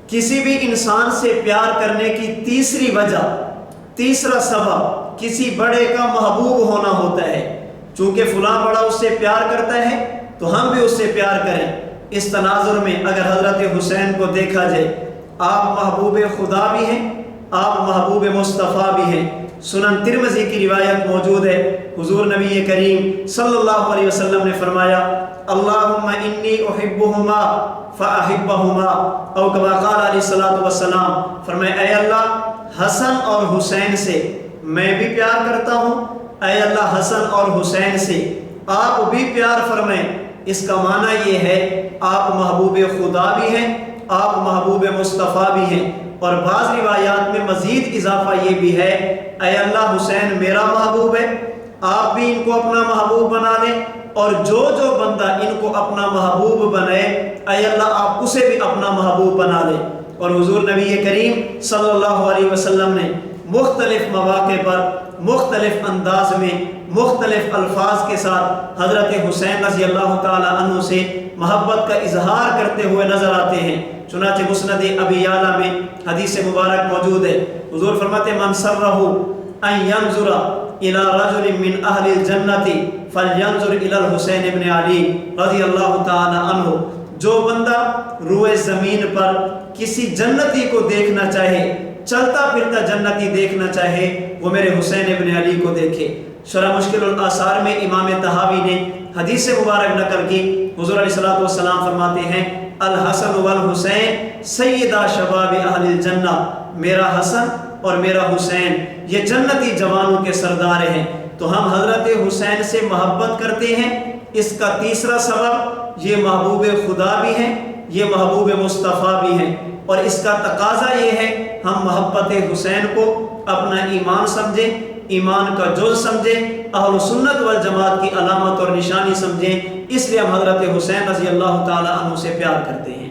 کسی بھی انسان سے پیار کرنے کی تیسری وجہ، تیسرا سبب کسی بڑے کا محبوب ہونا ہوتا ہے۔ چونکہ فلاں بڑا اس سے پیار کرتا ہے تو ہم بھی اس سے پیار کریں۔ اس تناظر میں اگر حضرت حسین کو دیکھا جائے، آپ محبوب خدا بھی ہیں، آپ محبوب مصطفیٰ بھی ہیں۔ سنن ترمذی کی روایت موجود ہے، حضور نبی کریم صلی اللہ علیہ وسلم نے فرمایا اللہم انی احبہما فاحبہما، او کما قال علیہ الصلوۃ والسلام، فرمایا اے اللہ حسن اور حسین سے میں بھی پیار کرتا ہوں، اے اللہ حسن اور حسین سے آپ بھی پیار فرمائیں۔ اس کا معنی یہ ہے آپ محبوب خدا بھی ہیں، آپ محبوب مصطفیٰ بھی ہیں۔ اور بعض روایات میں مزید اضافہ یہ بھی ہے اے اللہ حسین میرا محبوب ہے، آپ بھی ان کو اپنا محبوب بنا لیں، اور جو جو بندہ ان کو اپنا محبوب بنائے اے اللہ آپ اسے بھی اپنا محبوب بنا لیں۔ اور حضور نبی کریم صلی اللہ علیہ وسلم نے مختلف مواقع پر مختلف انداز میں مختلف الفاظ کے ساتھ حضرت حسین رضی اللہ تعالی عنہ سے محبت کا اظہار کرتے ہوئے نظر آتے ہیں۔ چنانچہ مسند ابی یعلا میں حدیث مبارک موجود ہے، حضور فرماتے من سرہ ان ینظر الی رجل من اہل الجنۃ فلینظر الی الحسین بن علی رضی اللہ تعالی عنہ، جو بندہ روئے زمین پر کسی جنتی کو دیکھنا چاہے، چلتا پھرتا جنتی دیکھنا چاہے، وہ میرے حسین ابن علی کو دیکھے۔ شرح مشکل الآثار میں امام طحاوی نے حدیث مبارک نقل کی، حضور علیہ الصلوۃ والسلام فرماتے ہیں الحسن والحسین سیدہ شباب اہل الجنہ، میرا حسن اور میرا حسین یہ جنتی جوانوں کے سردار ہیں۔ تو ہم حضرت حسین سے محبت کرتے ہیں، اس کا تیسرا سبب یہ محبوب خدا بھی ہیں، یہ محبوب مصطفیٰ بھی ہیں، اور اس کا تقاضا یہ ہے ہم محبت حسین کو اپنا ایمان سمجھیں، ایمان کا جز سمجھیں، اہل سنت والجماعت کی علامت اور نشانی سمجھیں۔ اس لیے ہم حضرت حسین رضی اللہ تعالی عنہ سے پیار کرتے ہیں۔